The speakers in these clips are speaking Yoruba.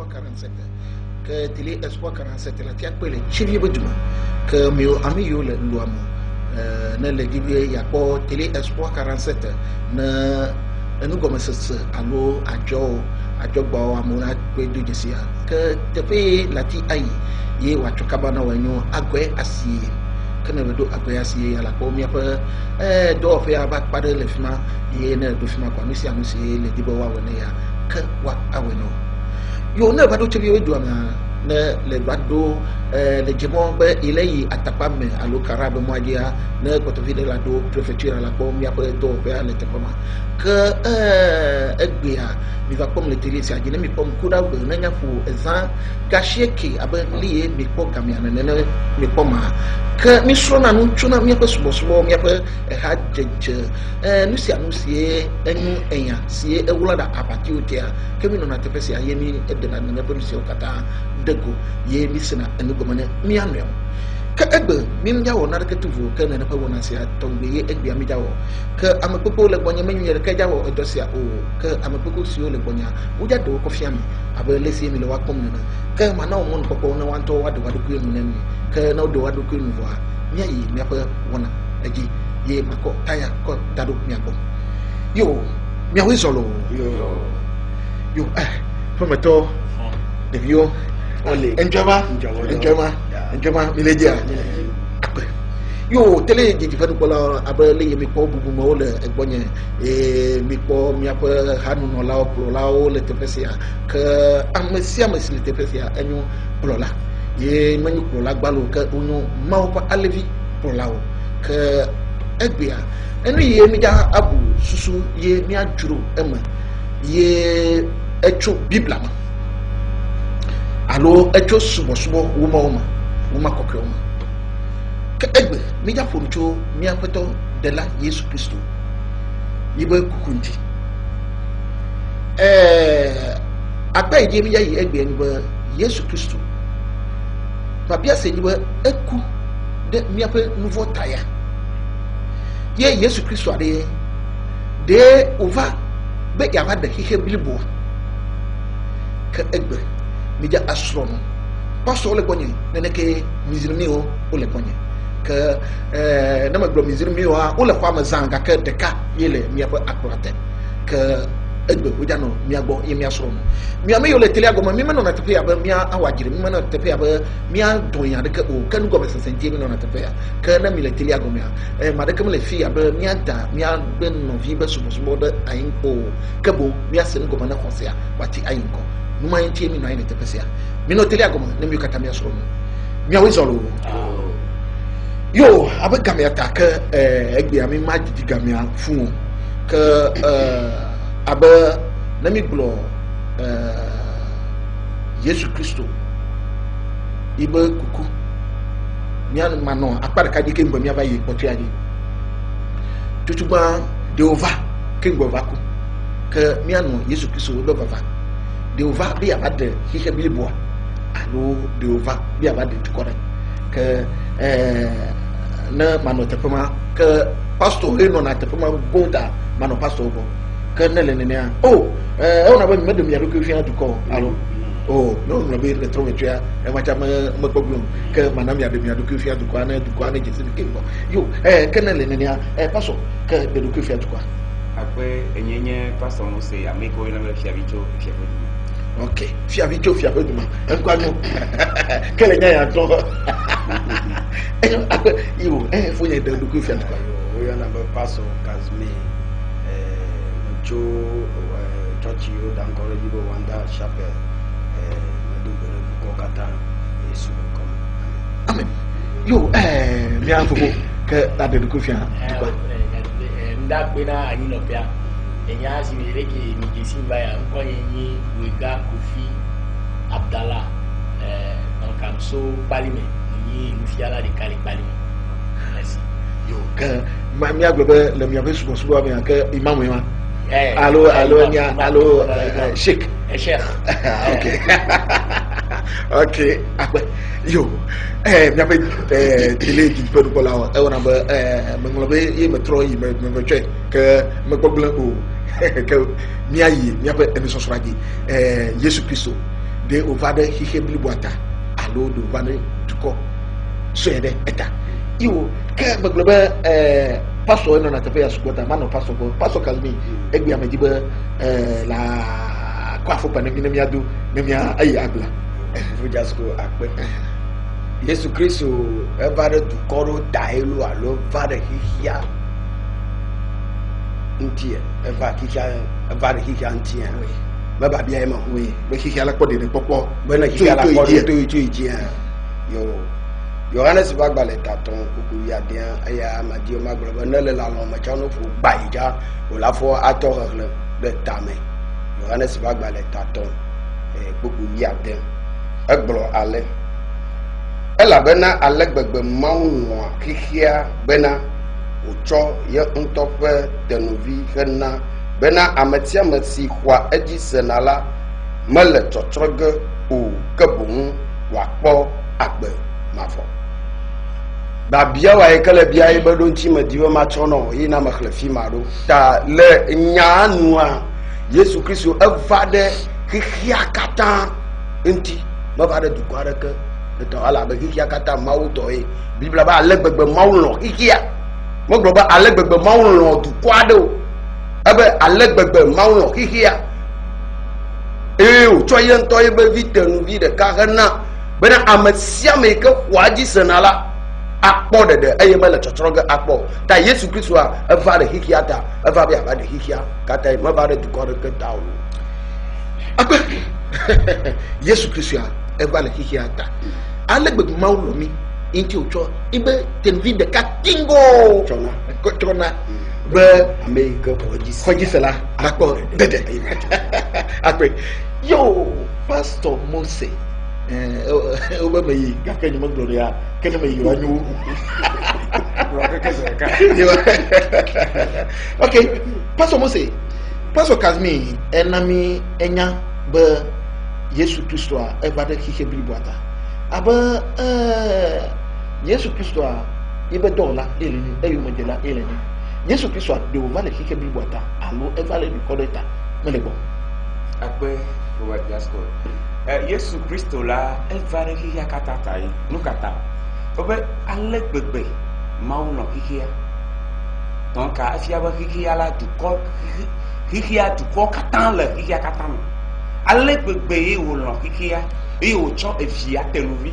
Espoir 47 que télé Espoir 47 la tiak pele chivie beduma que meu ami yo le luamo na le gibi ya ko télé Espoir 47 na nous commençons allo ajo gba amuna pe do jesia que tepe lati ai ye wa chokabana wanyo agwe asie kana do agwe asie ala ko mi apa do fe aba pade le fima ye na do fima kwa misi amusi le dibo wa wona ya ka wa aweno yo na ba do chebi we do na le bado le jemon be ilei atapame alo karabe moadia na ko to vide la do préfecture la ko mi apa do be ale tepama que egbia mi va comme le télé si agine mi pom kuda be na nya fu ezan gasheke abe lié mi po gamia na mi poma que mi sona no tuna mi apa subo mi apa ha jeje no si anusie enu enya sie ewula da apati otia ke mi no na tepesi aye mi de na na polisi okata dego ye mi sina enu gomane mi anwem ka egbe mi mjawo na ke tuvu ke na pa wona sia tongbe ye egbe mi jawo ke amapopo le bonya menye ke jawo edosia o ke amapopo si o le bonya o ja do ko fiam abe lesi mi le wa kom na ke mana o mon popo na wanto wadu ku enu na mi ke na do wadu ku enu wa mi yi mi pa wona aji ye mako taya ko dadu mi akom yo mi awi solo yo prometo de vio ole enjoma miledia yo tele ji fa ko la abele mi ko bubu mo le egbonye mi ko mi apa hanu no la o le tepesia ke amesia mesile tepesia enyu plola ye manyu plola gbalo ke unu ma pa alevi plola o ke egbia enu ye mi ja abu susu ye mi ajuru ema ye echo bibla ma alo echo subo wuma kokroma ke egbe mi ja foncho mi apeto de la Yesu Kristo yibe kukunji agba ije mi ya yi egbe ni ba Yesu Kristo babia se yibe eku de mi ape nouveau taya ye Yesu Kristo ade de ova be ya ba de hihe bilibo ke egbe mi ja asrono pastor le konye neneke mizirmi o le konye ke na magro mizirmi o le kwa mazanga ke deka yele mi apa akurate ke egbe ko jano mi agbo ye mi asrono mi ame yo le tele agbo mi meno na tepe aba mi awajire mi meno tepe aba mi adonya de ke o kanu go besentie mi no na tepe ke na mi le tele agbo mi ma de ke mi le fi aba mi anda mi ben no vi be sumo de ayinko ke bo mi asen go na konsia wati ayinko numa yentie mi no ayine tepesia mi no tele agoma na mi kata mi asoro mi awizolo yo abe gamia ta ke egbe ami majiji gamia fun ke abe na mi glo Yesu Kristo ibe kuku mi an mano apare ka dike mbo mi abaye potiaji tutuba de ova ke ngbo vaku ke mi anu Yesu Kristo do vava de ova bi abade hihe biliboa alo de ova bi abade tukore ke na mano tepema ke pastor he no na tepema bonda mano pastor bo ke nele nene ona ba mi medum ya ko fi atuko alo no be le trowe tia e macha me problem ke manam ya de mi adu ko fi atuko na jesi ke bo yo ke nele nene pastor ke de ko fi atuko après enyenye pastor no se ameko ina me fiavicho ok fiavicho duma enkwanu kele nya ya to yo fo ye de ko fi atuko yo na ba pastor Kazmi cho church yo dan college go wanda chapel Kokata Yesu kom amen yo mi an fuko ke ta de ko fi atuko nda pe na anyi no pia enya si mi reke mi jesi baya nko yin wega Kofi Abdallah donc am so parliament ni lufiala de kali parliament merci yo ke ma mi agbe le mi abe subo mi ke imam yin allo nya allo sheikh okay okay akbe yo mi abe tele di pe ko la e wona ba me nglobe ye metro yi me che ke me problem o ke mi ayi mi abe emi so soraji Yesu Kristo de ova de hihebli boata alo de ova de tuko so yede eta iwo ke baglobe pastor no na tepe ya sukota mano pastor kalmi egbi amedibe la kwafo pa nemi adu nemi ayi agla fujasko akpe Yesu Kristo evare du koro daelu alo vare hihia ntie evare hihia ntie baba bia ema we be hihia la kode ne popo bena hihia la kode to iji yo Yohanes bagbale taton kuku ya dia aya madio maglo nele la lo ma chano fu baija o la fo ato le tame Yohanes bagbale taton kuku ya dia egblo ale ela bena alegbegbe mawo kihia bena ucho ye ntope tenuvi hena bena amatia masi kwa eji senala mele chotroge o kebun wakpo agbe mafo ba bia wa ekele bia e bedo nchi madiwe ma chono yi na makhlafi maro ta le nyanu a Yesu Kristo evade kihia kata enti mabade du kwareke to ala be kihia kata mawu to e biblia ba alegbegbe mawu lo kihia mo gbo ba alegbegbe mawu lo du kwado ebe alegbegbe mawu lo kihia o choye nto e be vitenu vi de kahana bena amasia me ke kwaji senala akpo de eye mele chotroga akpo ta Yesu Kristo a eva de hikiata eva bia ba de hikia kata ma ba de dukore ke tawo akpo Yesu Kristo a eva le hikiata alegbe maulo mi inti ocho ibe tenvi de katingo chona be America koji sela akpo dede akpo yo Pastor Mose oba mai gaka nyuma gloria kana mai yuanyu okay Pastor Mose Pastor Kazmi enami enya be Yesu Kristo a evade hihebli boata aba Yesu Kristo a ibe dola eleni eyumedela eleni Yesu Kristo a de ovale hihebli boata alo evale du kodeta melebo akpe Robert Jasco Yesu Kristo la evare hihia katata yi nukata obe alegbegbe mawu no hihia donc afia ba hihia la duko hihia duko katan le hihia katan alegbegbe yi wo no hihia yi wo cho efia teluvi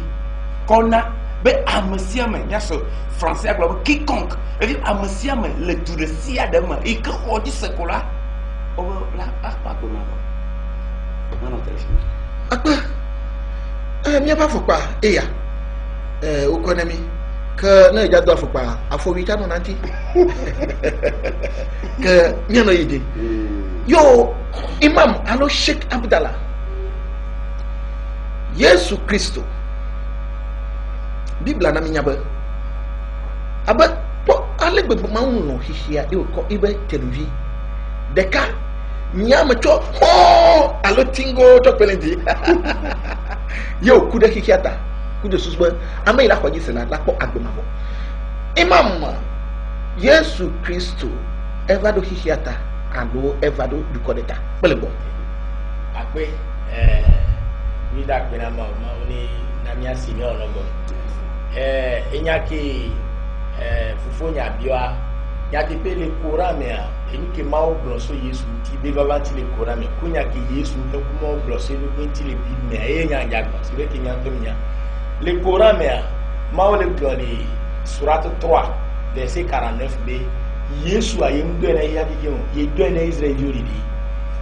kona be amesiame nyaso français aglo quiconque et amesiame le duresia de ma e que odi sekola o la apa ko ma non téléphone akpa mi ba fukpa eya ukonemi ke na ja do fukpa afowita no nanti ke mi no yidi yo imam alo Sheikh Abdallah Yesu Kristo Biblia na mi nyaba aba po alegbe ma wonu hihia e ko ibe televi deka nyama cho alo tingo to pelendi yo kuda hikiata kuda susba ama ila kwaji sela la ko agbemavo imam Yesu Kristo evado hikiata alo evado dukodeta pelebo akpe mi da pe na ma oni na mi asimi ologo enyaki fufonya bioa yaki pele koramea enike mawo bloso Yesu ti be baba ti le korame kunya ki Yesu te kuma bloso le kwenti le bi me enya jagba sibe ki nya to nya le koramea mawo le glori surat 3 verset 49b Yesu ayem do na yaki ki ye do na Israel juridi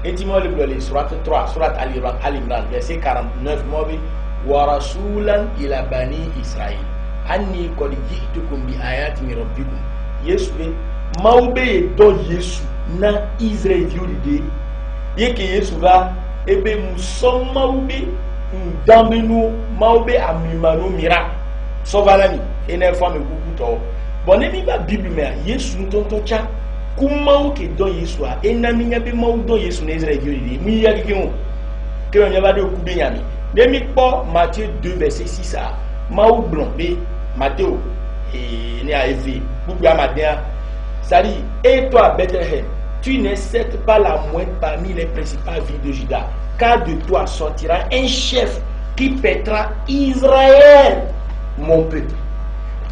eti mawo le glori surat 3 surat al Imran verset 49 mobi wa rasulan ila bani Israil anni qad ji'tukum bi ayati min rabbikum Yesu maube do Yesu na Israel yuride yeke Yesu ba ebe musoma ube ndamenu maube amimanu mira so valami ene fami kukuto bonemi ba bible me Yesu ntonto cha kuma ke do Yesu a enami nya be mau do Yesu na Israel yuride mi ya kikimu ke nya ba de okube nyami demi po Matthieu 2 verset 6 a mau blombe Matthieu ni a évi bouba matin et toi Bethléem tu n'es certes pas la moindre parmi les principales villes de Juda car de toi sortira un chef qui pètera Israël, mon peuple.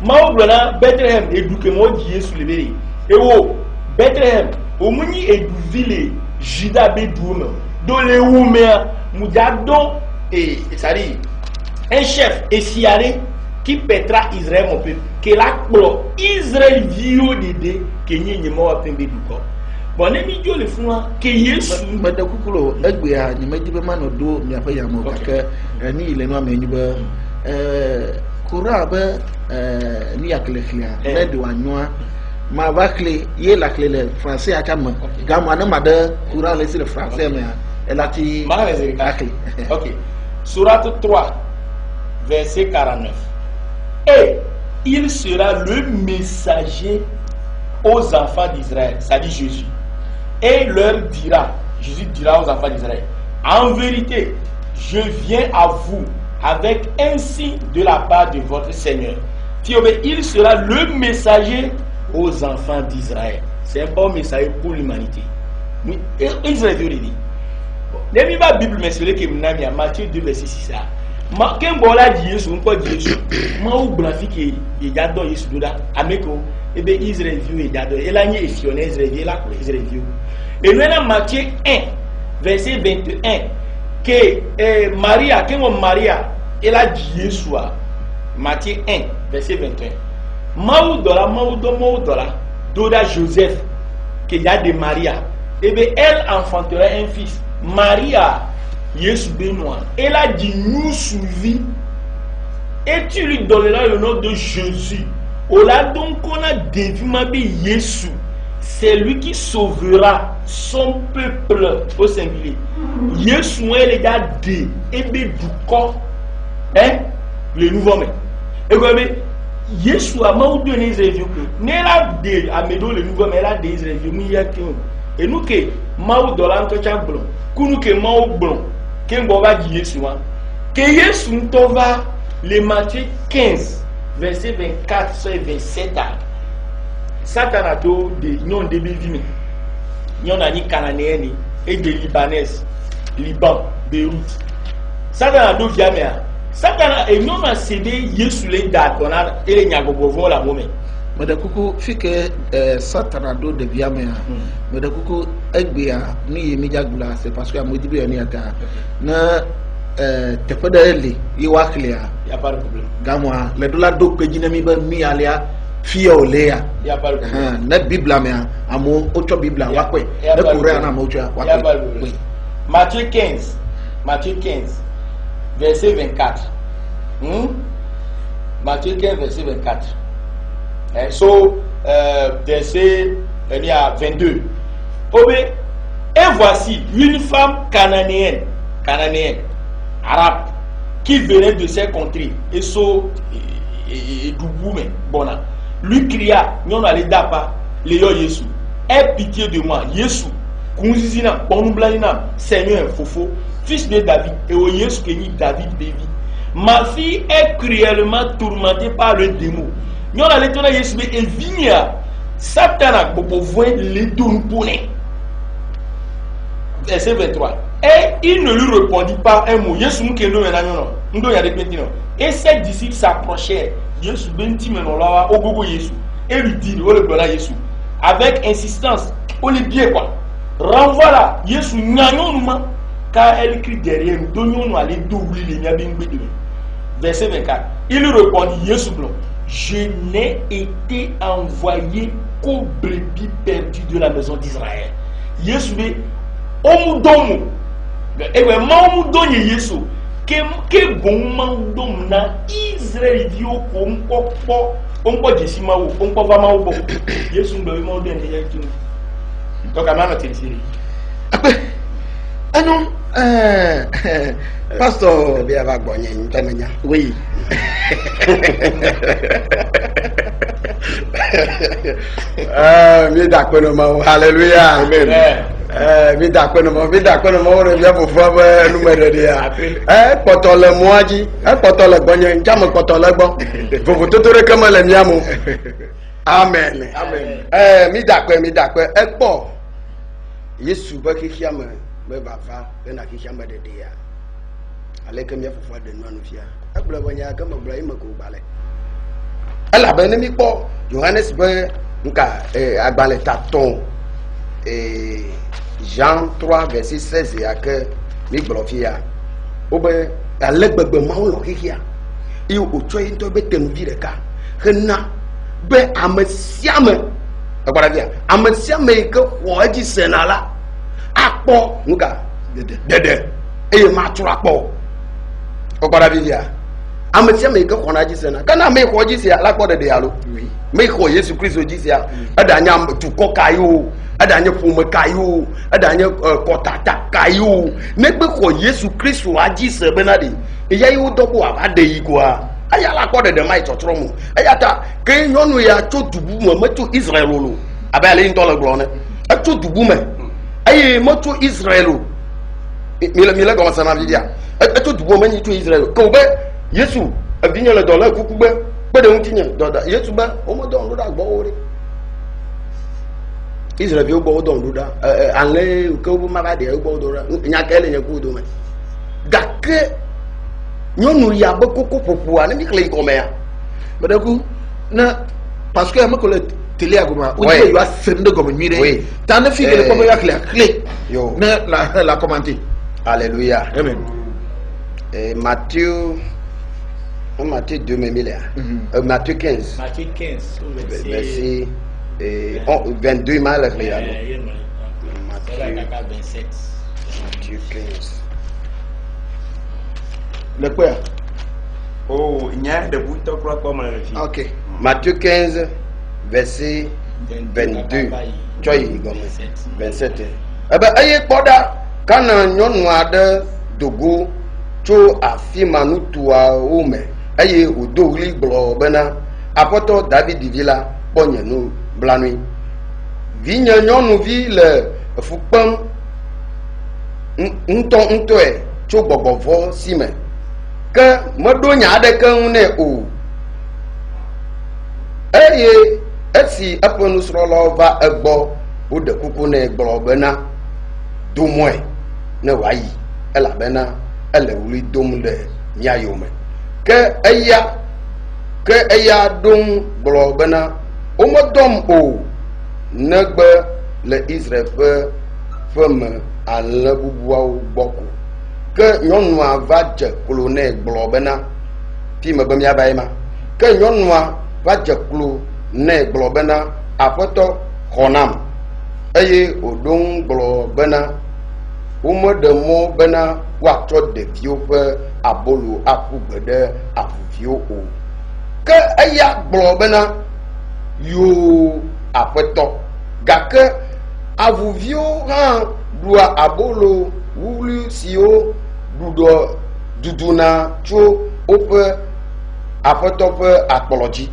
Maoulana Bethlehem éduqué moi Dieu sous le béni. Et oh Bethlehem, au muni éduqué Juda Bedoume, dans les Oumea, Moudadon et ça dit un chef et siaré qui pètera Israël mon peuple. Que la Israël vio dédé que n'y moi pembe du corps. Bon les milieux le font que Yesu mais de kukulo egbea ni mejibe mano do mi afa yamo kaka ni ile no amenyiba kura ba ni aklefia na de wanwa ma ba clé ye la clé le français akama gama na mada kura le sur le français mais elati ma clé. OK. Sourate 3 verset 49. Et il sera le messager aux enfants d'Israël, ça dit Jésus. Et leur dira, Jésus dira aux enfants d'Israël, en vérité, je viens à vous avec un signe de la part de votre Seigneur. Il sera le messager aux enfants d'Israël. C'est un bon messager pour l'humanité. Israël veut le dire. N'est-ce pas la Bible mentionne que Matthieu 2 verset 6 ça. Ma kembola di Yesu nko di Yesu ma o graphique e jado Yesu doda ameko ebe Israël view e jado elanye efione Israël view la ko Israël view et nous dans Matthieu 1 verset 21 que Maria Maria elle a dit Yesu Matthieu 1 verset 21 Maoudola doda Joseph que y a de Maria ebe elle enfantera un fils Maria Yesu Benoît, elle a dit nous suivi et tu lui donneras le nom de Jésus. Ola donc on a défini Yesu, c'est lui qui sauvera son peuple au singulier. Yesu est le gars de ebe du corps, hein, le nouveau même. Et comme Yesu a maudit les Israéliens, n'ela de amedo le nouveau mais la des Israéliens et nous que maudit l'antocha blanc, nous que maudit blanc. Que Yesu va le Matthieu 15 verset 24 et 27 Satan a do de non de bivimi nyon ani cananéen et de libanais Liban Beyrouth Satan a do jamea Satan a non a cédé Yesu le datona et le nyagobovo la moment Mada kuku fike Satan do de viamea Mada kuku egbea ni mijagula c'est parce que amodi bi oni ata na te fadeli yi waklia y a pas de problème gamwa le dola do pe jinami ba mi alia fio lea y a pas de problème na bibla me amo ocho bibla wakwe na korea na mo ocho wakwe Matthieu 15 verset 24 Matthieu 15 verset 24 verset 22 et voici une femme cananéenne arabe qui venait de ces contrées et bona lui cria non allez dapa Léo Yesu aie pitié de moi Yesu kunzizina bonublanina Seigneur fofo fils de David et au Yesu que ni David baby ma fille est cruellement tourmentée par le démon non allez tourner Yesu et vinia Satan pour voir les donner. Verset 23. Et il ne lui répondit pas un mot. Et ses disciples s'approchèrent. Et lui dit, avec insistance, on est bien quoi. Renvoie-la. Car elle crie derrière nous. Verset 24. Il lui répondit, je n'ai été envoyé qu'aux brebis perdues de la maison d'Israël. Yesu be omudomu. Ewe maumudonye Yesu. Ke gomandom na Israël dio ko onko jesima wo onko vama wo. Yesu ndo mo den de yaki. Donc amana tensiri. Anon pastor bien va bonye ntamenya. Oui. Mi d'accord no hallelujah amen. Mi d'accord no revient pour voir numéro dia. Potole moaji, potole bonye njam potole bon. Vous totore comme le miamu. Amen. Amen. Mi d'accord. E po. Yesu ba ki kiam be bava be na kisha mede de ya ale ke mi fufu de no fia agbla banya ka ma bla imako gbale ala be ni mi po Johannes be nka agbale taton Jean 3 verset 16 ya ke mi glofia obe alegbegbe ma lo kikia i o tso into be tenu bi de ka hena be amesiame agbara bia amesiame ke ho ji senala akpo nka dede e ma turu akpo agbara bia amesiame ke ho na ji senala kana me ho ji sia lakpo dede ya lo me ho Yesu Kristo ji sia adanya tuko kayo adanya fume kayo adanya kotata kayo negbe ko Yesu Kristo aji se benadi eya yi dobo abade yi kwa aya la ko de mai totoro mu aya ta ke nyonu ya chodubu mo metu Israel lo abale ntolo gbo ne chodubu me aye metu Israel mile go sana bidia chodubu me ni tu Israel ko be Yesu abinya le dola kuku be de untinya doda Yesu ba o mo don do da gbo ore Israel bio bo don do da anle ko bu maga de gbo do ra nya kele nya ku do me gake nyonu ya be koko popua ne mi kle ko me ya Badaku na parce que amako le télé agoma o je yo asende comme mire ta ne fi que ko ya clé yo na la commenter alléluia amen Matthieu 2 Matthieu 15 Matthieu 15 verset 22 mal Matthieu 15 le quoi Oh, il y a des bouts de quoi comme le film. OK Matthieu 15 verset 22 choy gomme 27 ebe aye kpoda kana nyɔnu aɖe dogo tso afi ma nutua wo me eye wodo ɣli gblɔ bena aƒetɔ David vi la kpɔ nye nu blanui vinye nyɔnuvi le fu kpem ŋutɔe tso gbɔgbɔvɔ si me ke meɖo nya aɖeke ŋu nɛ o eye esi eƒe nusrɔ̃lawo va egbɔ woɖe kuku nɛ gblɔ bena domɔe ne wòayi elabena ele wli dom le mía yome ke eya ɖom gblɔ bena womedɔm o negbe le Israel ƒe me alẽ bubuawo gbɔ ko ke nyɔnua va dze klo nɛ gblɔ bena fi me be miava ye ma ke nyɔnua va dze klo nɛ gblɔ bena aƒetɔ xɔ nam eye wòɖo ŋu gblɔ bena womeɖe mɔ bena woatsɔ ɖeviwo ƒe abolo aƒu gbe ɖe avuviwo o ke eya gblɔ bena yo aƒetɔ gake avuviwo hã ɖua abolo wuli siwo duduna tso woƒe aƒetɔ ƒe akplɔ dzi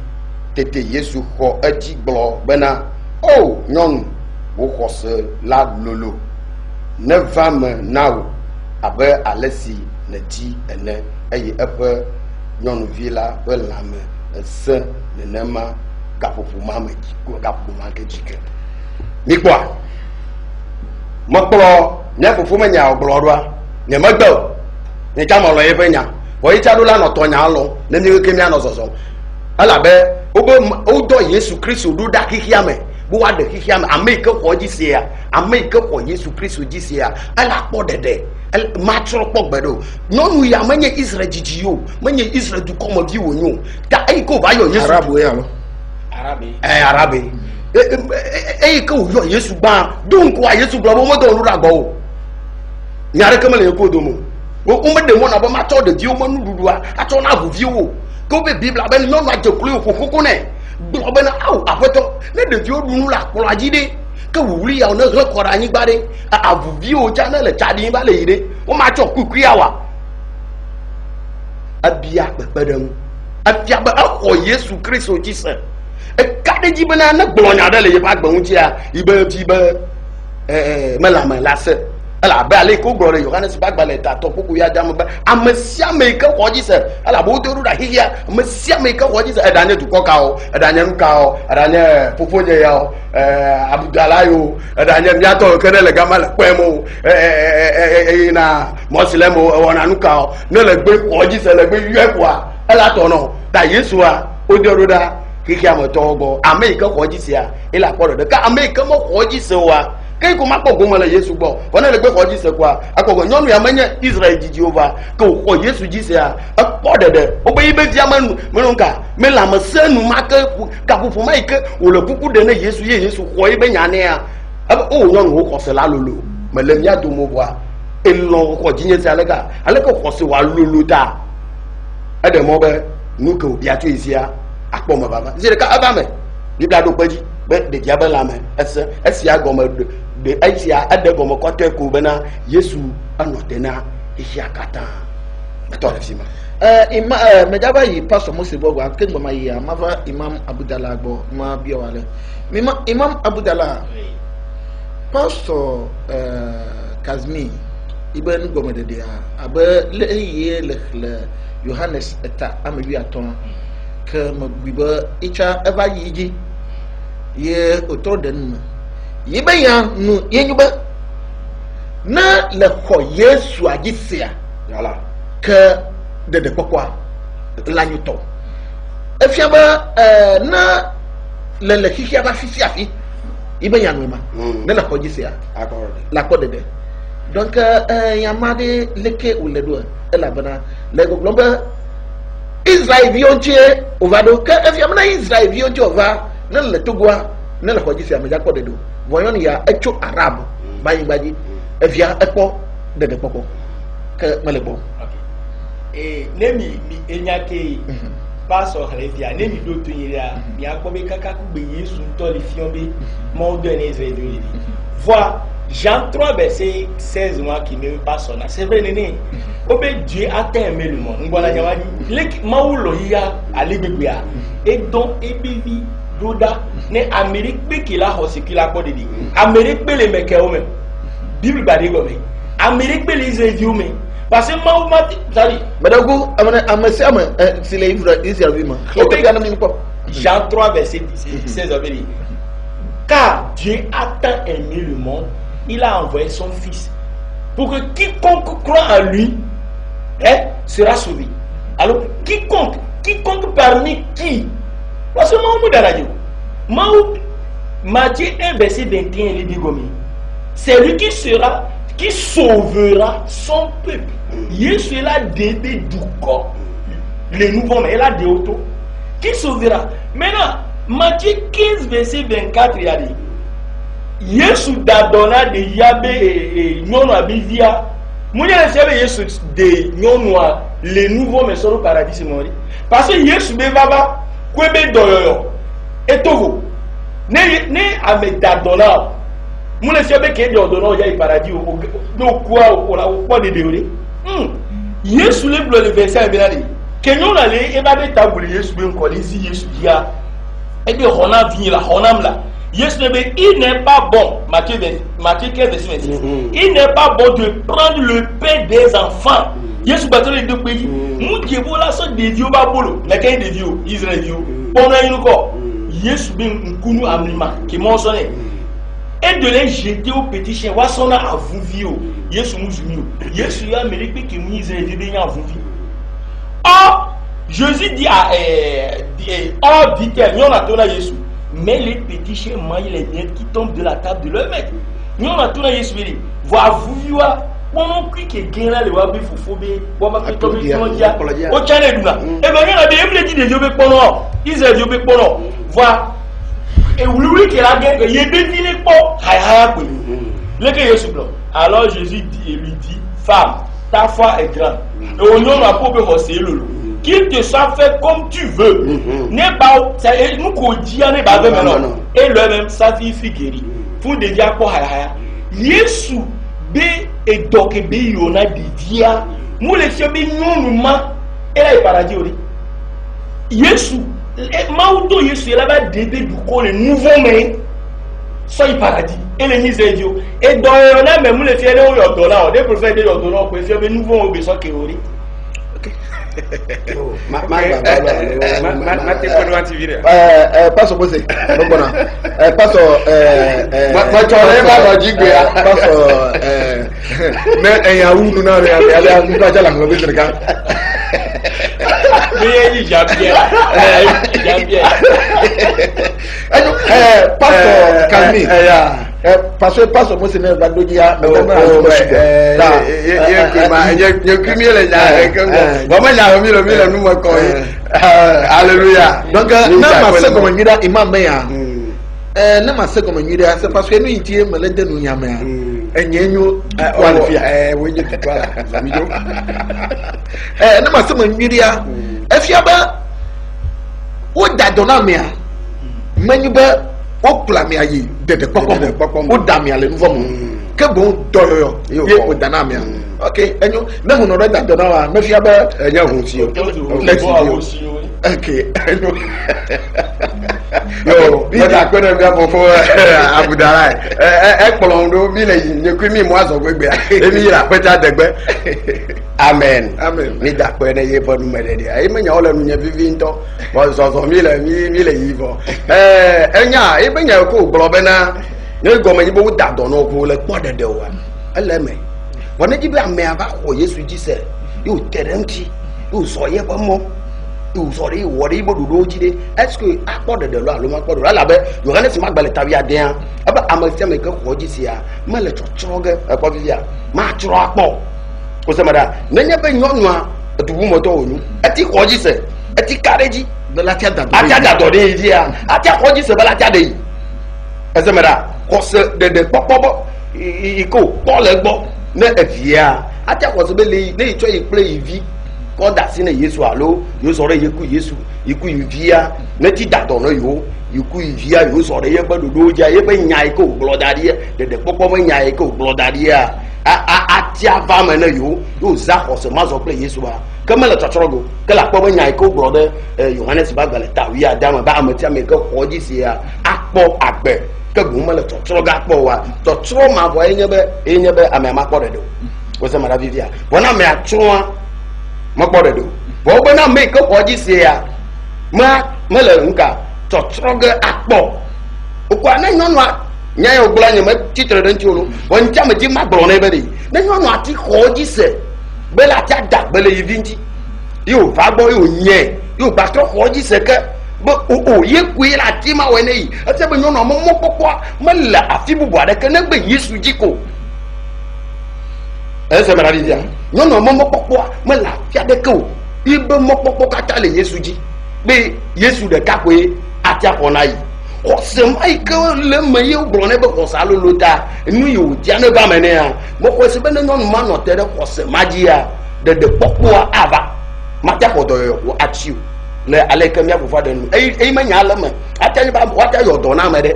tete Yesu xɔ edzi gblɔ bena o nyɔnu wo xɔse la lolo ne va me na wo abe ale si le dzi ene eye eƒe nyɔnuvi la ƒe lãme esẽ nenema gaƒoƒo ma me gaƒoƒo ma ke dzi ke mikpɔa mekplɔ nye fofo me nya gblɔ ɖoa nye megbe o nye tsa melɔ yeƒe nya vɔ yi tsa ɖo la nɔ tɔ nya lɔ ne mi ke mianɔ zɔzɔm elabe wodɔ Yesu Kristo ɖo ɖa xixia me be woaɖe xixia me ame yi ke xɔ dzi sia ame yi ke xɔ Yesu Kristo dzi sia ela kpɔ ɖeɖe matrɔ kpɔ gbe ɖo nyɔnu ya menye Israel dzidzi o menye Israel dukɔmevi wonyo ta eyi ke wòva yɔ Yesu arabe ya lo arabe eyi ke wòyɔ Yesu gbã do ŋkua Yesu gblɔ be womedɔ ŋu ɖo ɖe agbɔ o nya ɖeke mele ye ko dome o womeɖe mɔ na be matsɔ ɖeviwo ƒe nuɖuɖua atsɔ na avuviwo o ke wobe Biblia be nyɔnua dze klo ƒo koko nɛ gblɔ bena awo aƒetɔ ne ɖeviwo ɖu nu le akplɔa dzi ɖe ke wòwli yawo ne hle kɔ ɖe anyigba ɖe avuviwo tsa ne le tsa ɖi va le yi ɖe womatsɔ kukuia wa ebia kpekpeɖeŋu efia be exɔ Yesu Kristo dzi se eka ɖe dzi bena ne gblɔ nya ɖe le yeƒe agbe ŋutia yi be fi be melame la se ala be ale ko gboro Yohanes ba gbale ta to poku ya jam ba amasia me ka hoji se ala bo do da hihia amasia me ka hoji se edane tu ko ka o edane nka o edane popoje ya o abdalayo edane miato kenele gamala kwemo na muslim o na nuka o ne le gbe hoji se le gbe yue kwa ala to no da Yesu a o do da hihia mo to go ame ka hoji se a ila ko do ka ame ka mo hoji se wa kai kuma kogo mala Yesu gbo wona le gbe ko ji se kwa akogo nyonu ya manye Israel ji Jehovah ko ko Yesu ji se a ko dede o be ibe dia manu menunka me la masenu maka ka fufu mai ke o le kuku de na Yesu ye Yesu ko ibe nyane a o nyonu ko se la lolo melem ya do mo bwa elo ko ji nye se ale ko se wa lolo ta ade mo be nu ke obi atu isia akpo mo baba zire ka abame ni da do paji be de diaba la me esia goma de aisia ade goma kote ko bena Yesu anotena ihia kata meto fima medaba yi pastor Moses Bogwa ke ngoma yi amava Imam Abdallah gbo ma bia wale Imam Abdallah pastor Kazmi iben goma de dia abe le ye le Yohanes eta amebi aton ke magbiba icha eva yiji ye otro den yibe ya nu yenyuba na le ko Yesu agisia yala ke de pokwa la nyuto efiaba na le hihia ba fisi afi yibe ya nu ma na la ko agisia akorde la ko de donc yamade leke uledo ela bana le glomba Israel vionche ovado ka efiamna Israel vionche ova na le togwa na la ko agisia me jakko de do voyon ya echo arab bayi baji efia epo de poko ke malebo okay nemi enyake pastor Halefia nemi do tunyira mi akobe kaka ku be Yesu to le fiombe mo de ne Israel do yi vois Jean 3 verset 16 moi qui me passe là c'est vrai néné obe Dieu a tant aimé le monde ngwana nyawadi lek mawulo ya alegbegbe et donc ebevi doda ne Amérique be kila hosikila ko dedi Amérique be le meke o même Bible ba de go me Amérique be les Israéliens me parce que mawu mati sari madagu amasi ama c'est les livres Israël ma obe gana mi ko Jean 3 verset 16 avait dit car Dieu a tant aimé le monde il a envoyé son fils pour que quiconque croit en lui sera sauvé. Alors quiconque parmi qui parce que Mahoumou Daradio Matthieu 1 verset 21 il dit comme c'est lui qui sauvera son peuple. Yesu est là d'aider du corps les nouveaux mais il a des autos qui sauvera. Maintenant Matthieu 15 verset 24 il a dit Yesu dadona de yabe nyono abivia munya sebe Yesu de nyono les nouveaux mais sur le paradis c'est mort parce que Yesu be baba kwebe doyoyo etogo ne ame dadona munya sebe ke dodona ya paradis do kwa o de deore Yesu le verset bien dit que nyono ale e ba be tabule Yesu be nko lezi Yesu dia e be hona vini la honam la Yes, il n'est pas bon, Matthieu 15, verset 26. Il n'est pas bon de prendre le pain des enfants. Yes, les deux pays. Nous devons la sorte de Dieu, mais quand de Dieu, Israël, on a une encore. Yes, nous amima qui mentionne et de les jeter au petit chien. Wassona à vous vivre. Yes, nous sommes. Yes, il y a Amérique qui nous Israël à vous vivre. Or, Jésus dit à or dit-elle, nous on a tourné Jésus. Mais les petits chiens mangent les miettes qui tombent de la table de leur maître. Nous on a tout dans Jésus. Voir vous voir. On crie que gagne le wabi fofobé. On va faire comme ils ont dit. Au Tchad Duna. Et ben il y a des gens qui disent Dieu peut pas. Israël Dieu peut pas. Voir. Et oui que la guerre. Il y a des dîners pas. Haya quoi. Le que Jésus blanc. Alors Jésus lui dit femme, ta foi est grande. Et on n'a pas besoin de lolo. Qu'il te soit fait comme tu veux. N'est pas nous qu'on dit n'est pas maintenant. Et le même sa fille guérie. Pour des dia ko haya. Yesu be et donc be yona di dia. Nous les chemins nous ma et là paradis ori. Yesu mauto Yesu là ba débé du ko le nouveau mais soy paradis et les nisédio et dans on a même les fiers au dollar des prophètes de dollar pour faire nouveau au besoin théorie. Passo você não bona passo ma chore ba lo jigbe passo né ya unu na ya mu ka jala ngo bitrika mais Jean-Pierre passo calmi passo você né va dogia Alléluia. Donc na ma comme nyira imam ya na ma comme nyira c'est parce que nous itie melende nous nyama enyenyo qualifia we je tutwala zamijo na ma comme nyira efiaba o dadona mea manyuba o plamia yi de kokko o damia le nouveau que bon doyo ye o danamia okay enyo na hu no dadona wa mefiaba enya hu ti let's go okay yo meta kwena bia fofo abudara polondo mi le yin ne kwimi mo aso gbegbe emi yira peta degbe amen mi da kwena ye bonu medede ai menya ola nu nya vivinto mo so mi le yivo enya e benya ko gbobe na ne gomenyi bo da do no ko le podede wa eleme wona jibe ame aba ko Yesu ji se yo teremti yo so ye bomo you sorry what ibo do jide est-ce que akpode de lo aloma akpode la be Yohanes magbale tawia den aba amasia me ko jisia ma le chochoge akpo bia ma choro akpo ko se mada nanya be nyonu a tubu moto onu ati ko jise ati kareji de la tiada do de dia ati ko jise bala tiada yi ese mada ko se de popobo iko ko le gbo na evia ati ko se be le ne icho play vi koda sine Yesu alo yo sore yeku Yesu iku ivia neti dato no yo iku ivia yo sore ye gbadodo ja ye be nyai ko glodadie de popo me nyai ko glodadie ati ava me na yo za hose mazo play Yesu ba kamela tochorogo kala po me nyai ko glode Yohanes bagale tawi adam ba amati ame ko hoji sia akpo agbe ke gumele tochorogo akpo wa tochoro ma bo enyebe ame ma kpodedo wo se mara vivia bona me atwa mo gbọ́dọ̀ do bo gbe na make ko ji se ya ma mele nka totroge akpo oku ana nyonu a nya ya ogbla nya ma titre den ti olu won cha me ji ma gboro na ebe de na nyonu ati ko ji se be la ti ada gbele yi vinti yo va gbo yo nye yo ba to ko ji se ke bo o ye ku la ti ma we ne yi ati be nyonu mo mo popo mele afi bubu ade ke na gbe Yesu jiko ese mara dia nyono mo popo me la fia de ko ibe mo popo kata le Yesu ji be Yesu de ka pe ati akona yi o se mai ko le me ye bro ne be ko sa lo lota nu yo dia ne ba me ne a mo ko se be ne nyono ma no tere ko se magia de popo ava mata ko do yo achiu le ale kam ya bufa de nu e ma nya ala ma ata ni ba wata yo do na me de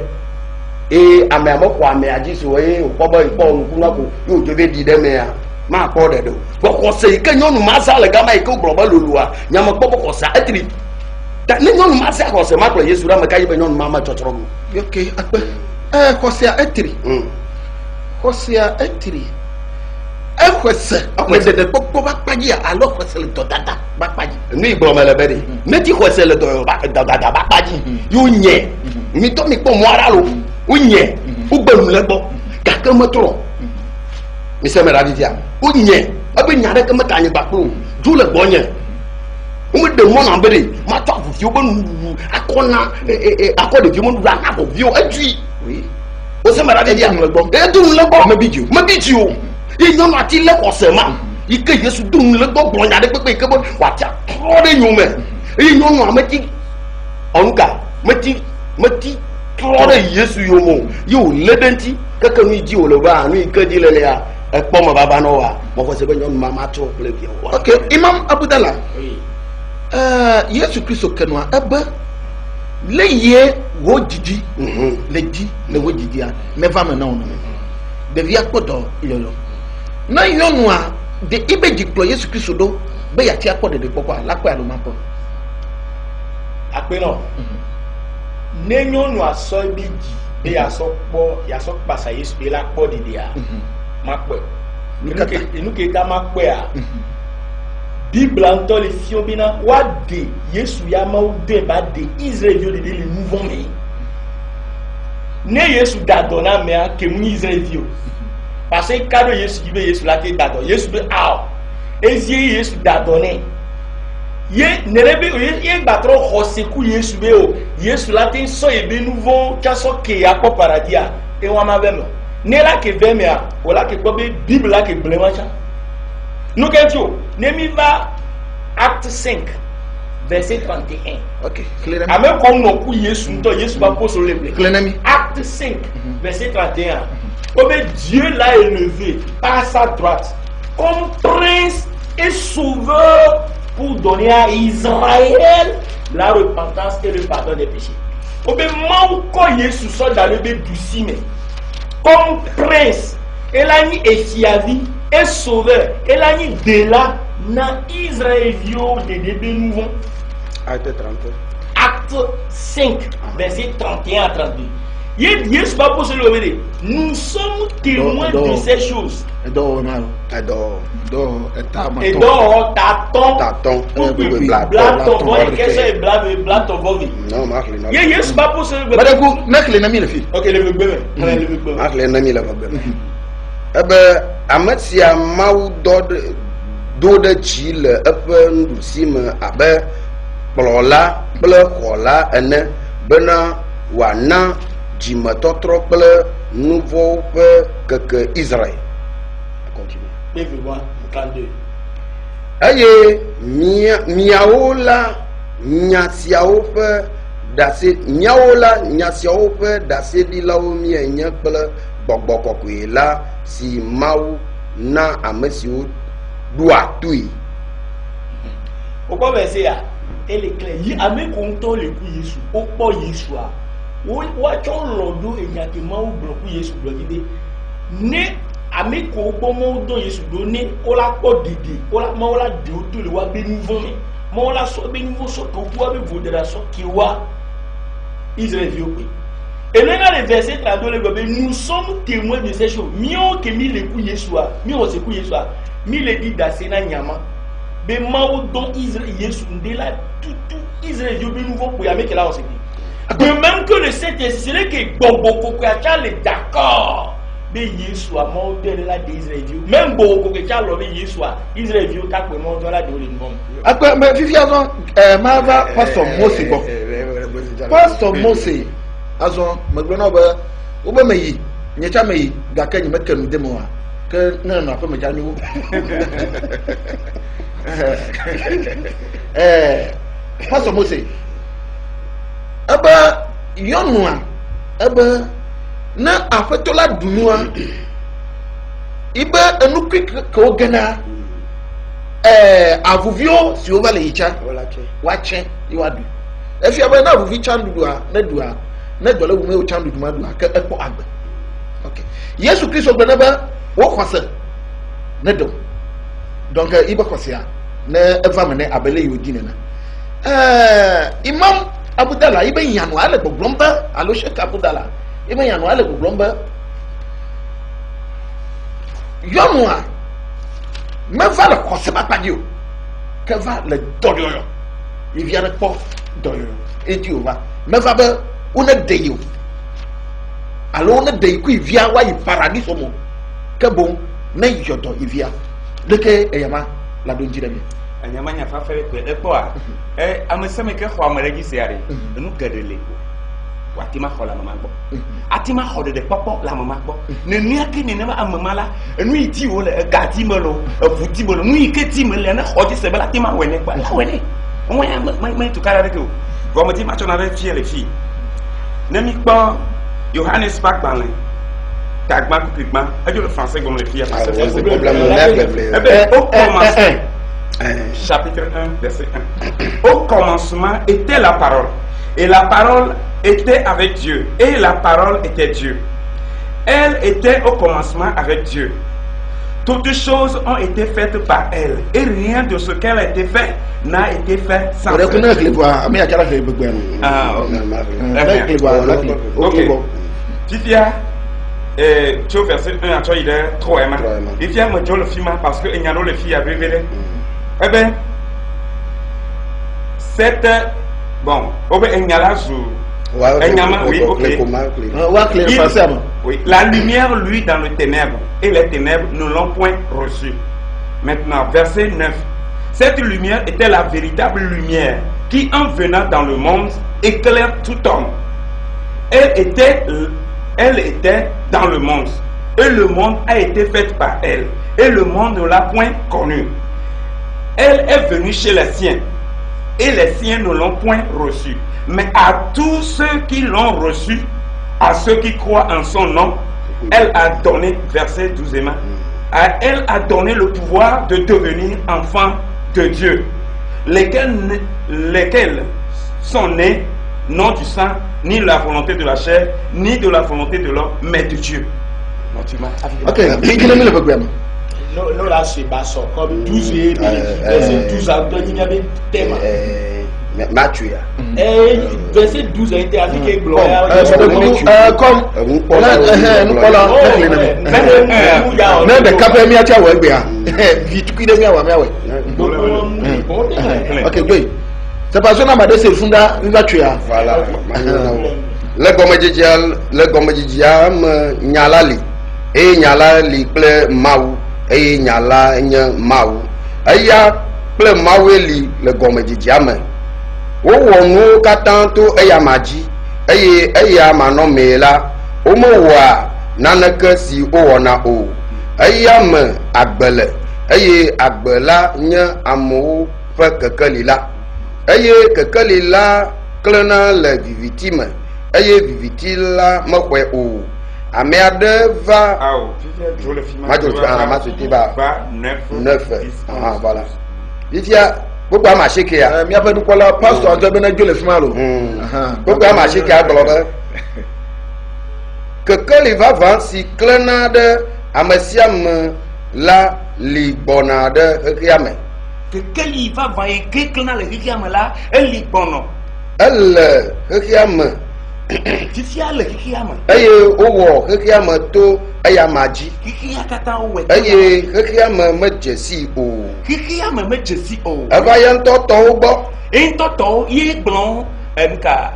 ame mo kwa me ajisu o pobo ipo nku na ko yo to be di de me a ma ko de do ko se ke nyonu ma sa le gama iko global lolua nyama popo ko sa atri ta ne nyonu ma sa ko se ma ko Yesu ra me kai be nyonu ma ma chochoro okay akpe ko se atri ko se atri ko se de popo ba paji alo ko se le to dada ba paji ni igbo mele be de me ti ko se le to ba dada ba paji yo nye mi to mi po mo ara lo unye ugbelu legbo kaka motoro mi se me radia unye abi nyare ka mata anyi bakpo du legbo nye umu de mo na bere ma to afufi obonu akona akode fi mo ndu na ko vi o atui o se me radia legbo e du legbo mabiji o inyo na ti le ko se ma ike Yesu du legbo gbo nyare pepe ke bo wa ti akore nyume inyo no amati onka mati trore Yesu yomo yo ledenti kaka nu ji oloba nu ikadi lele ya ekpo mo baba no wa mo fo se be nyon mama to play bi o okay Imam Abdallah Yesu Kristo kenwa ebe le ye wo didi le di le wo didi a never me na ono de via kodo lolo na yonu a de ibe diklo Yesu Kristo do be ya ti akode de popo la kwa lo mapo akpe no nenyonu aso beji be ya so pasa Yesu be la kpo didi a ma kpo inu ke ta ma kpo a Bible anto le fion bina wa de Yesu ya ma o de ba de Israel yo de le mouvement me ne Yesu dadona me a ke mu Israel yo parce que cadeau Yesu qui be Yesu la ke dadon Yesu be a ezie Yesu dadone ye nerebe ye batro hoseku Yesu be o Yesu la tin so e be nouveau chaso ke akpo paradis a e wa ma be no ne la ke ve me a o la ke ko be Bible la ke blema cha nous qu'est-ce Nemi va acte 5 verset 31. OK, clairement. Amen comme non ku Yesu to Yesu va poser le blé. Clairement. Acte 5 verset 31. Comme Dieu l'a élevé par sa droite comme prince et sauveur pour donner à Israël la repentance et le pardon des péchés. Comme manko Yesu so dans le bébusime comme prince et la ni esiavi et sauveur et la ni de là na Israël vio de début nouveau. Acte 30. Acte 5 verset 31 à 32. Yesu va poser le verset. Nous sommes témoins de ces choses. Et donc taton. Non, Marc le. Yesu va poser le verset. Marc le nami le fi. OK, le verset. Marc le nami le verset. Ametsi amau do de chile epe ndusime abe kplola kple xɔla ene bena wana dzimetɔtrɔ kple nuvo ƒe keke Israel. Continue. 32. Eye miawo la nya siawo ƒe dase miawo la nya siawo ƒe daseɖilawo mienye kple gbɔgbɔ kɔkɔe la si Mawu na ame siwo ɖoa toe. Pourquoi verset ya? Elle est claire. Yi ame konto le ku Yesu. O kpo Yesu a. Wa cho lodo enyake Mawu blo ku Yesu blo gide. Ne ame ko gbo mo do Yesu do ne o la kpo dede. O la Mawu la de o to le wa be nouveau me. Mawu la so be nouveau so ko ku wa be vodera so ki wa Israël vio pe. Et maintenant, le verset 32, nous sommes témoins de ces choses. Mio que mi le ku Yeshua, mi o se ku Yeshua, mi le dit d'asena nyama. Be maou don Israël Yesu ndela tout Israël yo be nouveau pour yame que là on se dit. De même que le Saint-Esprit, c'est que Boboko Kwacha est d'accord. Be Yeshua maou de la d'Israël. Même Boboko Kwacha lo be Yeshua, Israël yo ta pe maou de la de le nom. Après mais fifiazon mava pastor Mose bon. Pastor Mose azon magbona ba oba meyi nyecha meyi gaka nyi mekanu demo a ke na na fa meja nyu Pastor Mose aba yonua aba na afetola dunua ibe enukwi ko gana avuvio si over le yicha wache iwadu efi aba na avuvi chandu a na dua na dole wo me o chandu duma do aka ekpo agbe. Okay, Yesu Kristo gbe na ba wo kwase na do donc ibe kwase a na eva mene abele yodi na Imam Abdallah ibe yanu ale gbogbomba alo Sheikh Abdallah ibe yanu ale gbogbomba yomu a me va le kwase ba padi o que va le doyo il vient de pas doyo et tu va me va ba on a deyo alors on a deyo qui vient wa paradis somo que bon na yodo ivia leke eyama la donjire mi anyama nya fa fere ko epo a ameseme ke ho amaregi siare nu gadele watima khola mama gbo atima khode de popo la mama gbo ne niake ne na amama la nu iti wo le gati melo afuti melo nu iketi melo na khodi se bela tima wene gba la wene moi to kara reke o comme dit match on avait fier les filles ne mi pas Johannes Bakbalin tagma publiquement et le français comme les filles c'est problème au commencement chapitre 1 verset 1 au commencement était la parole et la parole était avec Dieu et la parole était Dieu. Elle était au commencement avec Dieu. Toutes choses ont été faites par elle et rien de ce qu'elle a été fait n'a été fait sans elle. Fifia, tu verset 1 à 3, il est 3 aimant. Fifia me dit le film parce que il y a le film à révéler. Eh bien, cette. Bon, il y a là, oui, oui, la lumière, lui, dans les ténèbres, et les ténèbres ne l'ont point reçu. Maintenant, verset 9. Cette lumière était la véritable lumière qui, en venant dans le monde, éclaire tout homme. Elle était dans le monde, et le monde a été fait par elle, et le monde ne l'a point connue. Elle est venue chez les siens, et les siens ne l'ont point reçue. Mais à tous ceux qui l'ont reçue, à ceux qui croient en son nom, elle a donné, verset 12, elle a donné le pouvoir de devenir enfants de Dieu, lesquels sont nés non du sang, ni de la volonté de la chair, ni de la volonté de l'homme, mais de Dieu. Ok, il a mis le programme. Non, là, c'est bas, comme 12 et 12 ans, il y avait thème. Matthieu. Verset 12 a été appliqué gloire. Comme on a même des capes mis à tia ouais bien. Vite qui devient ouais ouais. Ok, oui. C'est parce que on a demandé c'est funda une voiture. Voilà. Le gomejial nyalali et nyalali ple mau et nyala nya mau. Aya ple mau eli le gomejiam. Wonu katanto eyamaji eyamanομela omowa nanaka si owona o eyam agbele agbela nya amu fe kekelila kekelila klena le vivitime vivitila mekwe o ameade va voilà pourquoi ma chèque ya mi appelle quoi la pasteur de benadio le fimalo pourquoi ma chèque ya globe que il va vendre si clenade amesiam la libonade riame que il va vendre que clenade riame là el libono el riame Fifia le riame aye owo riame to ayamaji Kikia kata owe aye riame mejesi o Kikia mejesi o aba yan toto ugbo toto ye gbon nka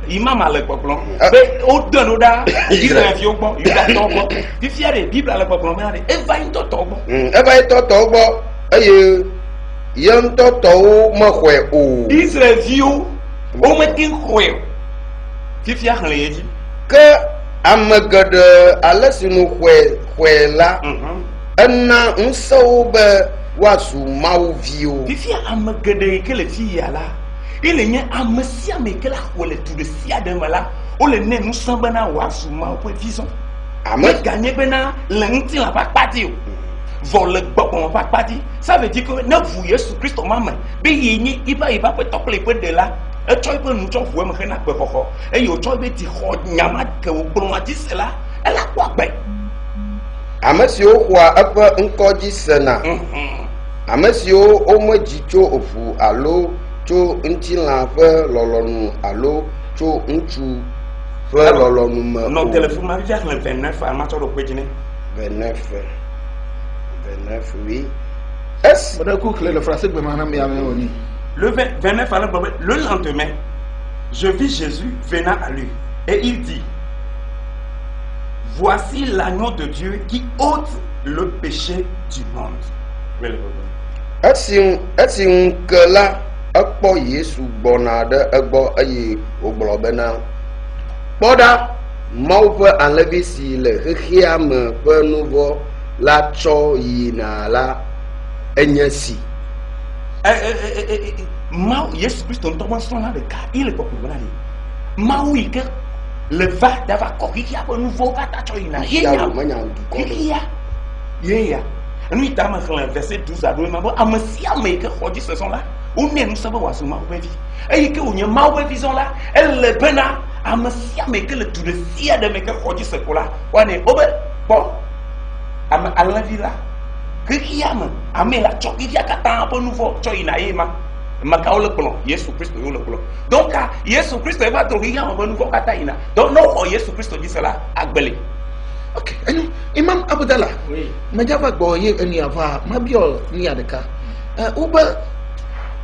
imam ale poplon be o don oda Israel fi ogbo yuda to ogbo Fifia de Bible ale poplon me ade eva yin toto ogbo eba yin toto ogbo aye yan toto mo hwe o Israel fi o metin hwe Fifia han le yeji que amagade alesinu hwe la na nso be wasu mauvio Fifia amagade ke le fi ya la ile nye amesia me ke la hwe tu de sia de mala o le ne nu san bana wasu ma po fison ame gagner bena lenti la pa pati o vole gbon pa pati ça veut dire que na vous Jésus Christ mama be yenyi iba pe tokle pe de la e choy pe nu cho vous me na pe koko e yo choy be ti ho nyama ke o gbon ati sela e la kwa gbe amesio kwa apa nkoji sena amesio o moji cho ofu alo cho ntila fe lolonu alo cho nchu fe lolonu ma non téléphone ma via le 29 à macho do pejine 29 oui est-ce le français be manam ya me oni le 29 le lendemain je vis Jésus venant à lui et il dit voici l'agneau de Dieu qui ôte le péché du monde. Est-ce que là, akpo Yesu gbona de egbo aye ogblo bena. Boda mau pe enlever si le riame pe nouveau la cho yina la enyasi. Mau Yesu Christ on tombe son là de cas, il est pas pour là. Mau ike le va d'avoir corrigé à nouveau kata cho yina. Yeah. Nous t'avons verset 12 à 12 mais amesia me que xodi ce sont là. On ne nous savons pas seulement vie. Et que on y ma vision là, elle le bena amesia me que le tout de sia de me que xodi ce là. On est obe bon. Am ala villa. Que qui am amela choki ya kata un peu nouveau cho ina yema. maka le kplɔ Yesu Kristo yo le kplɔ donc Yesu Kristo eva to hiya me nu vɔ kata yina donc no xɔ Yesu Kristo dzi se la agbeli. Ok, Imam Abdallah, majava gbo ye eni ava mabio ni adeka. Uba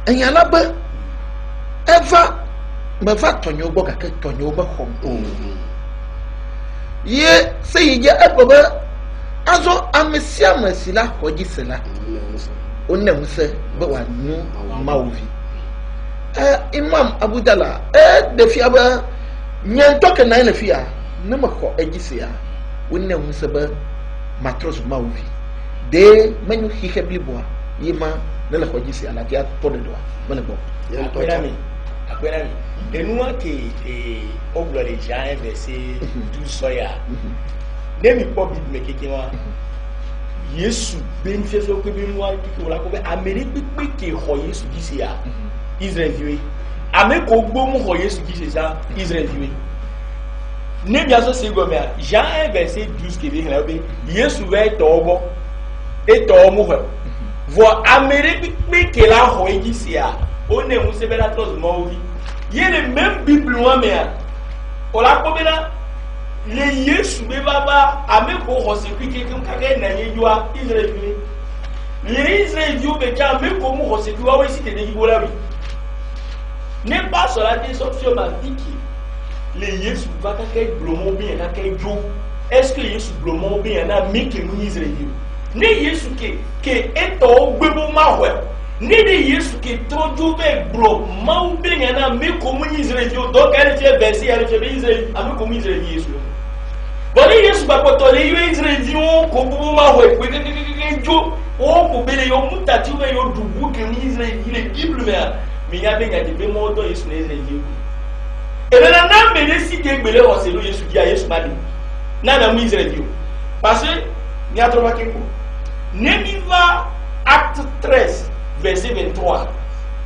enyala be eva meva tonyo gbo kake tonyo be hom. Ye se ye ebobe azo amesia masila hoji sela. Onne muse be wa nu mauvi. Imam Abdallah de fi aba nyanto ke na fi a ne mako ejisia. Wonne hu sebe matros mauvi de manyu hike bliboa yima ne la khojisi ala dia to de doa mele bo akwena mi enua ke oglo le Jean verset 12 soya ne mi po bi me keke wa Yesu ben fefe ko bi mu wa kike wala ko be Amerique bi ke ho Yesu disi ya Israel viwe ame ko gbo mu ho Yesu disi sa Israel viwe ne bien so se go me Jean 1 verset 12 qui vient là be Yesu va tobo et tomo ho vo Amérique bi ke la ho disi ya on ne mu se be la tos mo wi ye le même bible wa me o la ko be na le Yesu be baba ame ko ho se ki ke ka ke na ye jua Israel bi le Israel ju be ka me ko mu ho se wa we si te de ibola wi ne pas sur la déception ma diki le Yesu va kake blomo bien kake jo est-ce que Yesu blomo bien na mi ke mu Israel ne Yesu ke eto gbebo ma hwe ne de Yesu ke trojo be blo ma u bien na mi ko mu Israel donc elle fait verset elle fait Israel a mi ko mu Israel Yesu bon Yesu ba ko to le Israel di o ko bu ma hwe ke jo o ko bele yo mutati we yo dubu ke mu Israel ile bible me ya be ngadi be mo do Yesu ne Israel et là na me de si ke gbele o se lo Yesu dia Yesu ba de na mu Israel dio parce que ni a trouvé quelque ne mi va acte 13 verset 23